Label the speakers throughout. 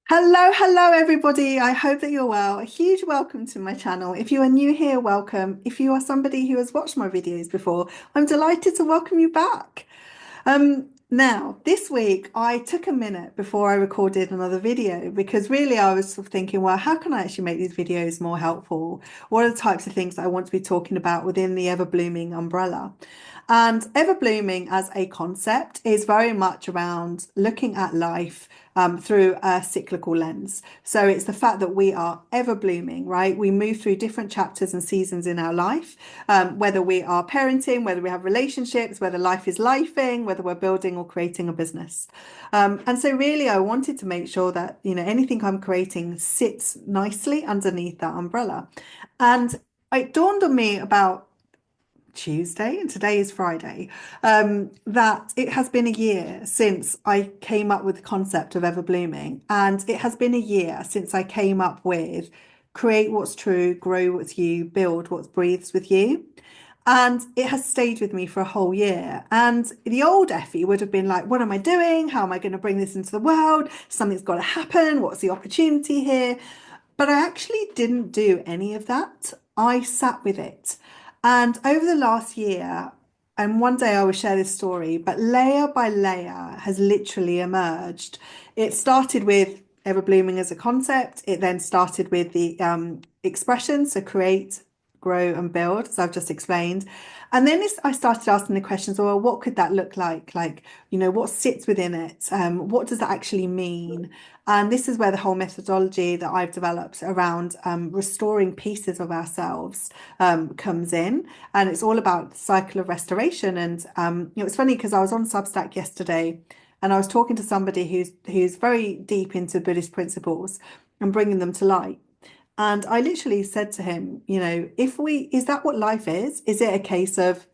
Speaker 1: Hello, everybody. I hope that you're well. A huge welcome to my channel. If you are new here, welcome. If you are somebody who has watched my videos before, I'm delighted to welcome you back. Now, this week I took a minute before I recorded another video because really I was sort of thinking, well, how can I actually make these videos more helpful? What are the types of things that I want to be talking about within the ever blooming umbrella? And ever blooming as a concept is very much around looking at life through a cyclical lens. So it's the fact that we are ever blooming, right? We move through different chapters and seasons in our life, whether we are parenting, whether we have relationships, whether life is lifing, whether we're building or creating a business. And so really I wanted to make sure that, anything I'm creating sits nicely underneath that umbrella. And it dawned on me about Tuesday, and today is Friday, that it has been a year since I came up with the concept of ever blooming. And it has been a year since I came up with create what's true, grow what's you, build what breathes with you. And it has stayed with me for a whole year. And the old Effie would have been like, what am I doing? How am I going to bring this into the world? Something's got to happen. What's the opportunity here? But I actually didn't do any of that. I sat with it. And over the last year, and one day I will share this story, but layer by layer has literally emerged. It started with ever blooming as a concept. It then started with the expression, so create, grow, and build, as I've just explained. And then I started asking the questions, well, what could that look like? Like, what sits within it? What does that actually mean? And this is where the whole methodology that I've developed around restoring pieces of ourselves comes in. And it's all about the cycle of restoration. And it's funny because I was on Substack yesterday and I was talking to somebody who's very deep into Buddhist principles and bringing them to light. And I literally said to him, is that what life is? Is it a case of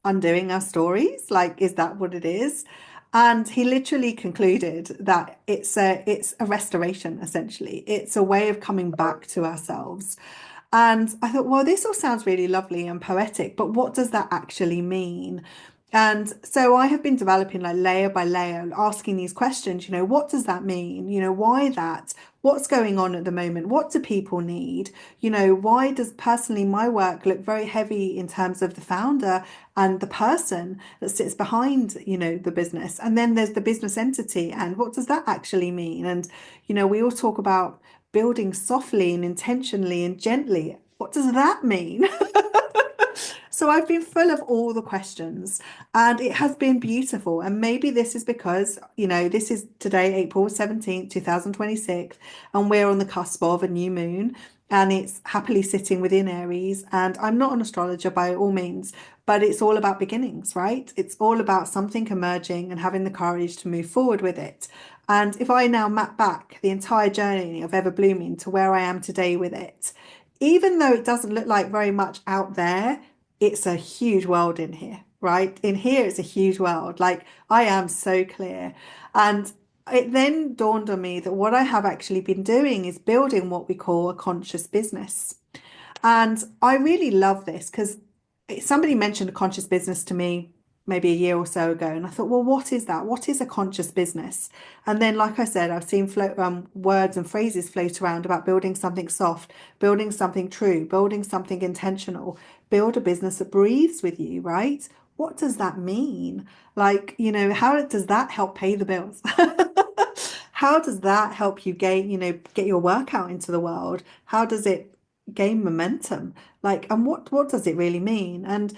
Speaker 1: undoing our stories? Like, is that what it is? And he literally concluded that it's a restoration, essentially. It's a way of coming back to ourselves. And I thought, well, this all sounds really lovely and poetic, but what does that actually mean? And so I have been developing like layer by layer, and asking these questions, what does that mean? Why that? What's going on at the moment? What do people need? Why does personally my work look very heavy in terms of the founder and the person that sits behind, the business? And then there's the business entity, and what does that actually mean? And, we all talk about building softly and intentionally and gently. What does that mean? So I've been full of all the questions and it has been beautiful. And maybe this is because, this is today, April 17th, 2026, and we're on the cusp of a new moon and it's happily sitting within Aries. And I'm not an astrologer by all means, but it's all about beginnings, right? It's all about something emerging and having the courage to move forward with it. And if I now map back the entire journey of ever blooming to where I am today with it, even though it doesn't look like very much out there, it's a huge world in here, right? In here, it's a huge world. Like I am so clear. And it then dawned on me that what I have actually been doing is building what we call a conscious business. And I really love this because somebody mentioned a conscious business to me maybe a year or so ago. And I thought, well, what is that? What is a conscious business? And then, like I said, I've seen words and phrases float around about building something soft, building something true, building something intentional, build a business that breathes with you, right? What does that mean? Like, how does that help pay the bills? How does that help you get your work out into the world? How does it gain momentum? Like, and what does it really mean? And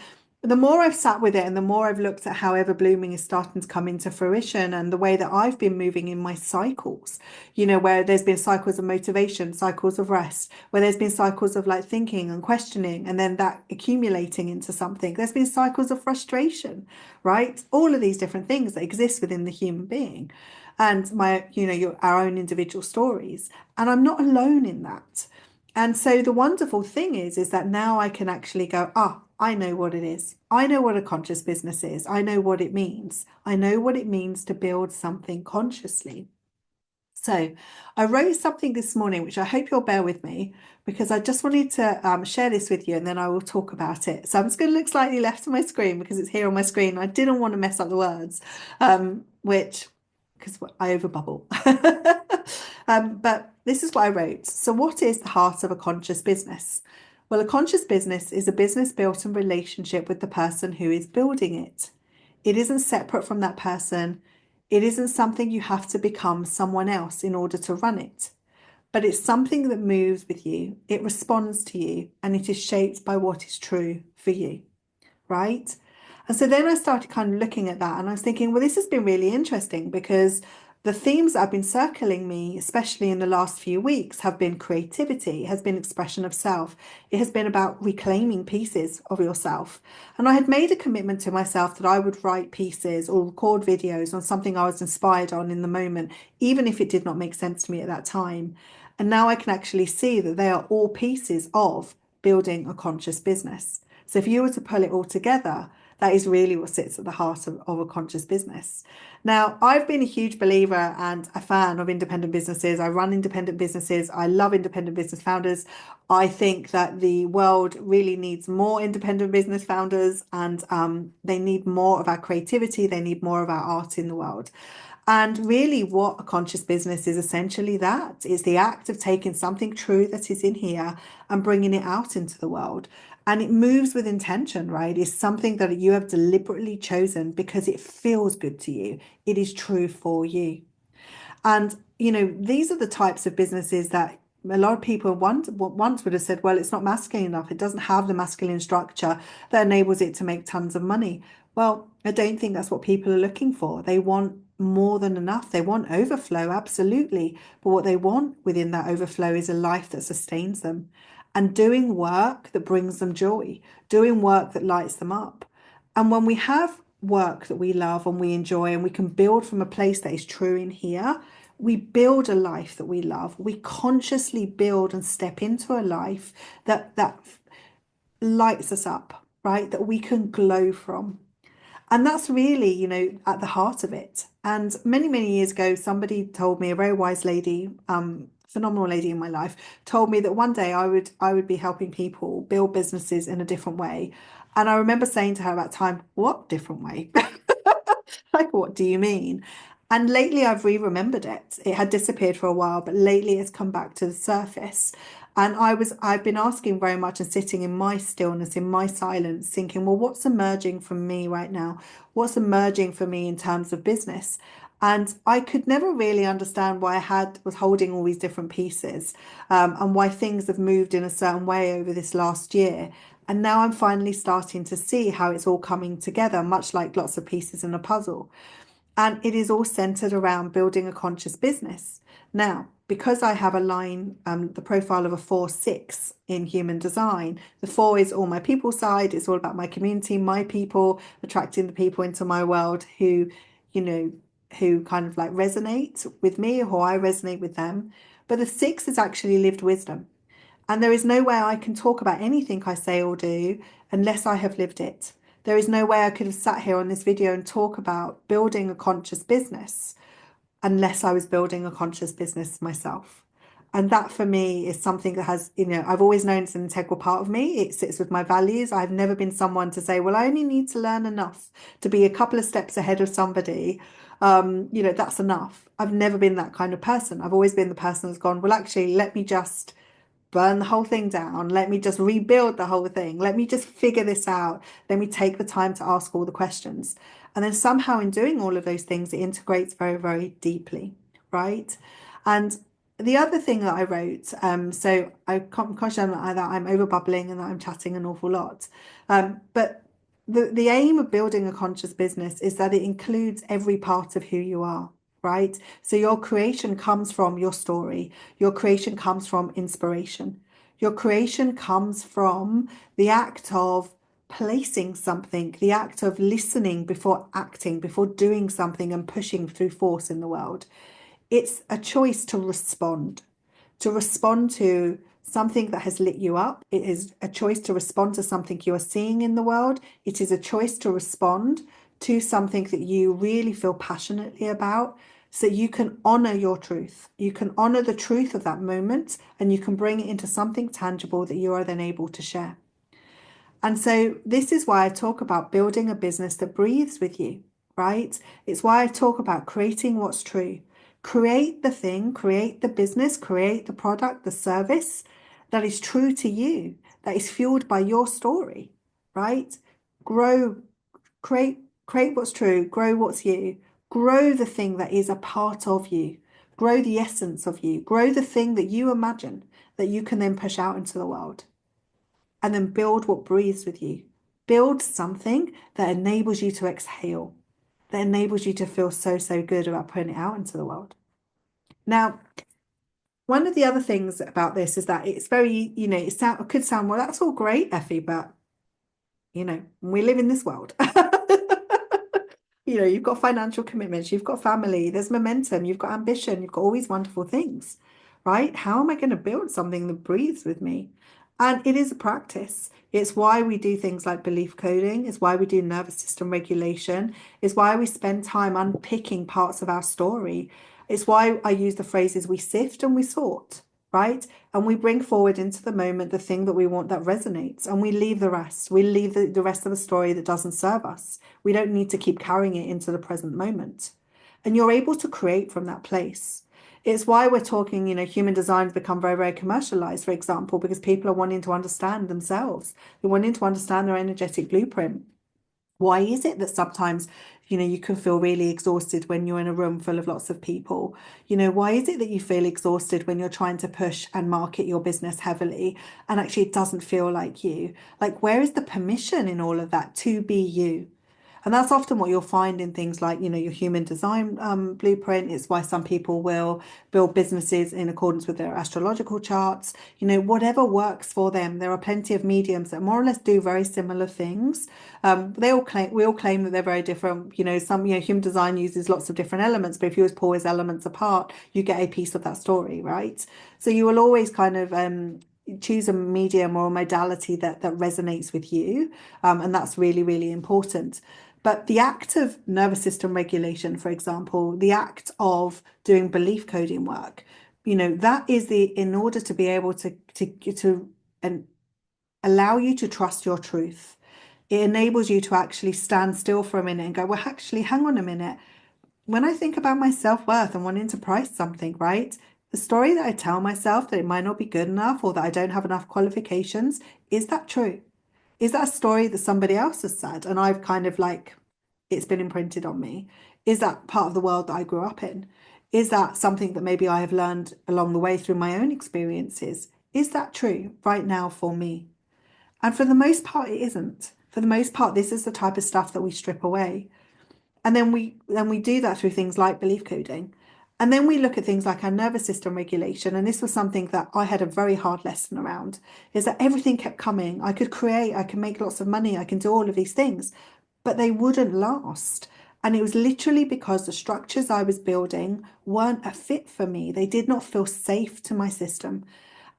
Speaker 1: the more I've sat with it and the more I've looked at how ever blooming is starting to come into fruition and the way that I've been moving in my cycles, where there's been cycles of motivation, cycles of rest, where there's been cycles of like thinking and questioning and then that accumulating into something. There's been cycles of frustration, right? All of these different things that exist within the human being and our own individual stories. And I'm not alone in that. And so the wonderful thing is that now I can actually go, I know what it is. I know what a conscious business is. I know what it means. I know what it means to build something consciously. So I wrote something this morning, which I hope you'll bear with me because I just wanted to share this with you and then I will talk about it. So I'm just going to look slightly left of my screen because it's here on my screen. I didn't want to mess up the words, which because I overbubble. But this is what I wrote. So, what is the heart of a conscious business? Well, a conscious business is a business built in relationship with the person who is building it. It isn't separate from that person. It isn't something you have to become someone else in order to run it, but it's something that moves with you. It responds to you, and it is shaped by what is true for you, right? And so then I started kind of looking at that and I was thinking, well, this has been really interesting because the themes that have been circling me, especially in the last few weeks, have been creativity, has been expression of self. It has been about reclaiming pieces of yourself. And I had made a commitment to myself that I would write pieces or record videos on something I was inspired on in the moment, even if it did not make sense to me at that time. And now I can actually see that they are all pieces of building a conscious business. So if you were to pull it all together, that is really what sits at the heart of a conscious business. Now, I've been a huge believer and a fan of independent businesses. I run independent businesses. I love independent business founders. I think that the world really needs more independent business founders, and they need more of our creativity. They need more of our art in the world. And really, what a conscious business is essentially that is the act of taking something true that is in here and bringing it out into the world. And it moves with intention, right? It's something that you have deliberately chosen because it feels good to you. It is true for you. And, these are the types of businesses that a lot of people once would have said, well, it's not masculine enough. It doesn't have the masculine structure that enables it to make tons of money. Well, I don't think that's what people are looking for. They want more than enough. They want overflow, absolutely. But what they want within that overflow is a life that sustains them and doing work that brings them joy, doing work that lights them up. And when we have work that we love and we enjoy and we can build from a place that is true in here, we build a life that we love. We consciously build and step into a life that lights us up, right? That we can glow from. And that's really, at the heart of it. And many, many years ago, somebody told me, a very wise lady, phenomenal lady in my life, told me that one day I would be helping people build businesses in a different way. And I remember saying to her at that time, what different way? Like, what do you mean? And lately I've re-remembered it. It had disappeared for a while, but lately it's come back to the surface. And I've been asking very much and sitting in my stillness, in my silence, thinking, well, what's emerging from me right now? What's emerging for me in terms of business? And I could never really understand why was holding all these different pieces, and why things have moved in a certain way over this last year. And now I'm finally starting to see how it's all coming together, much like lots of pieces in a puzzle. And it is all centered around building a conscious business. Now, because I have a line, the profile of a 4/6 in human design, the 4 is all my people side. It's all about my community, my people, attracting the people into my world you know, who kind of like resonate with me or I resonate with them. But the 6 is actually lived wisdom. And there is no way I can talk about anything I say or do unless I have lived it. There is no way I could have sat here on this video and talk about building a conscious business unless I was building a conscious business myself. And that for me is something that has, I've always known it's an integral part of me. It sits with my values. I've never been someone to say, well, I only need to learn enough to be a couple of steps ahead of somebody. That's enough. I've never been that kind of person. I've always been the person that's gone, well, actually, let me just burn the whole thing down. Let me just rebuild the whole thing. Let me just figure this out. Let me take the time to ask all the questions. And then somehow in doing all of those things, it integrates very, very deeply, right? And the other thing that I wrote, so I'm conscious that I'm over bubbling and that I'm chatting an awful lot. But the aim of building a conscious business is that it includes every part of who you are. Right? So your creation comes from your story. Your creation comes from inspiration. Your creation comes from the act of placing something, the act of listening before acting, before doing something and pushing through force in the world. It's a choice to respond to something that has lit you up. It is a choice to respond to something you are seeing in the world. It is a choice to respond to something that you really feel passionately about, so you can honor your truth. You can honor the truth of that moment and you can bring it into something tangible that you are then able to share. And so this is why I talk about building a business that breathes with you, right? It's why I talk about creating what's true, Create the thing, create the business, create the product, the service that is true to you, that is fueled by your story, right? Grow, create what's true, grow what's you, grow the thing that is a part of you, grow the essence of you, grow the thing that you imagine that you can then push out into the world, and then build what breathes with you. Build something that enables you to exhale, that enables you to feel so, so good about putting it out into the world. Now, one of the other things about this is that it's very, it could sound, well, that's all great, Effie, but, we live in this world. You've got financial commitments, you've got family, there's momentum, you've got ambition, you've got all these wonderful things, right? How am I going to build something that breathes with me? And it is a practice. It's why we do things like belief coding. It's why we do nervous system regulation. It's why we spend time unpicking parts of our story. It's why I use the phrases we sift and we sort, right? And we bring forward into the moment the thing that we want that resonates, and we leave the rest. We leave the rest of the story that doesn't serve us. We don't need to keep carrying it into the present moment. And you're able to create from that place. It's why we're talking, human design's become very, very commercialized, for example, because people are wanting to understand themselves. They're wanting to understand their energetic blueprint. Why is it that sometimes, you can feel really exhausted when you're in a room full of lots of people? Why is it that you feel exhausted when you're trying to push and market your business heavily and actually it doesn't feel like you? Like, where is the permission in all of that to be you? And that's often what you'll find in things like, your human design blueprint. It's why some people will build businesses in accordance with their astrological charts, whatever works for them. There are plenty of mediums that more or less do very similar things. We all claim that they're very different. Human design uses lots of different elements, but if you just pull his elements apart, you get a piece of that story, right? So you will always kind of choose a medium or a modality that resonates with you, and that's really, really important. But the act of nervous system regulation, for example, the act of doing belief coding work, that is in order to be able to allow you to trust your truth. It enables you to actually stand still for a minute and go, well, actually, hang on a minute. When I think about my self-worth and wanting to price something, right? The story that I tell myself that it might not be good enough or that I don't have enough qualifications, is that true? Is that a story that somebody else has said and I've kind of it's been imprinted on me? Is that part of the world that I grew up in? Is that something that maybe I have learned along the way through my own experiences? Is that true right now for me? And for the most part, it isn't. For the most part, this is the type of stuff that we strip away. And then we do that through things like belief coding. And then we look at things like our nervous system regulation. And this was something that I had a very hard lesson around, is that everything kept coming. I could create, I can make lots of money, I can do all of these things, but they wouldn't last. And it was literally because the structures I was building weren't a fit for me. They did not feel safe to my system.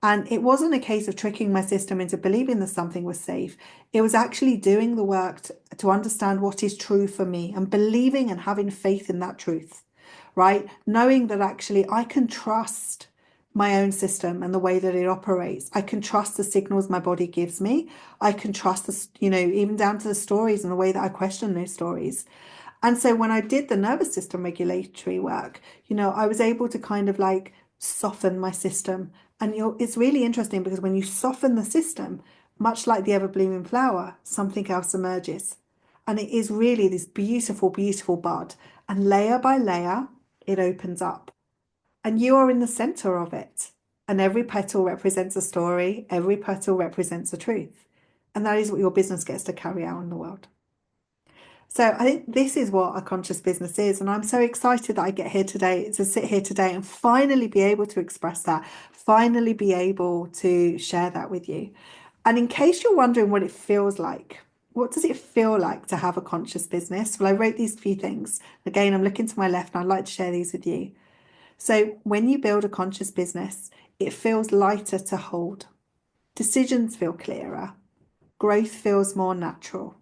Speaker 1: And it wasn't a case of tricking my system into believing that something was safe. It was actually doing the work to understand what is true for me and believing and having faith in that truth, right? Knowing that actually I can trust my own system and the way that it operates. I can trust the signals my body gives me. I can trust the, even down to the stories and the way that I question those stories. And so when I did the nervous system regulatory work, I was able to kind of soften my system. And it's really interesting because when you soften the system, much like the ever-blooming flower, something else emerges. And it is really this beautiful, beautiful bud. And layer by layer, it opens up. And you are in the center of it. And every petal represents a story. Every petal represents a truth. And that is what your business gets to carry out in the world. So I think this is what a conscious business is. And I'm so excited that I get here today, to sit here today and finally be able to express that, finally be able to share that with you. And in case you're wondering what it feels like, what does it feel like to have a conscious business? Well, I wrote these few things. Again, I'm looking to my left and I'd like to share these with you. So when you build a conscious business, it feels lighter to hold. Decisions feel clearer. Growth feels more natural.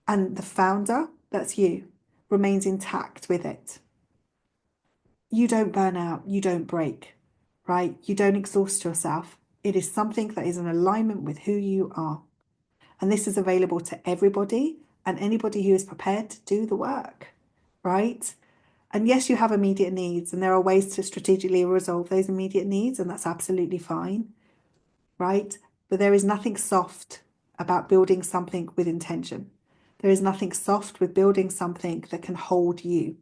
Speaker 1: And the founder, that's you, remains intact with it. You don't burn out, you don't break, right? You don't exhaust yourself. It is something that is in alignment with who you are. And this is available to everybody and anybody who is prepared to do the work, right? And yes, you have immediate needs, and there are ways to strategically resolve those immediate needs, and that's absolutely fine, right? But there is nothing soft about building something with intention. There is nothing soft with building something that can hold you,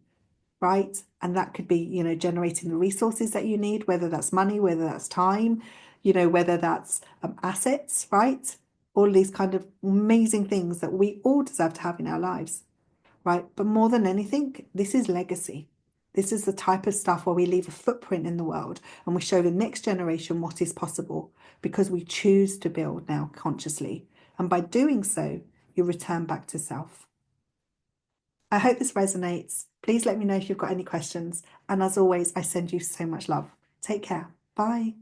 Speaker 1: right? And that could be, generating the resources that you need, whether that's money, whether that's time, whether that's assets, right? All these kind of amazing things that we all deserve to have in our lives, right? But more than anything, this is legacy. This is the type of stuff where we leave a footprint in the world and we show the next generation what is possible because we choose to build now consciously. And by doing so, you return back to self. I hope this resonates. Please let me know if you've got any questions. And as always, I send you so much love. Take care. Bye.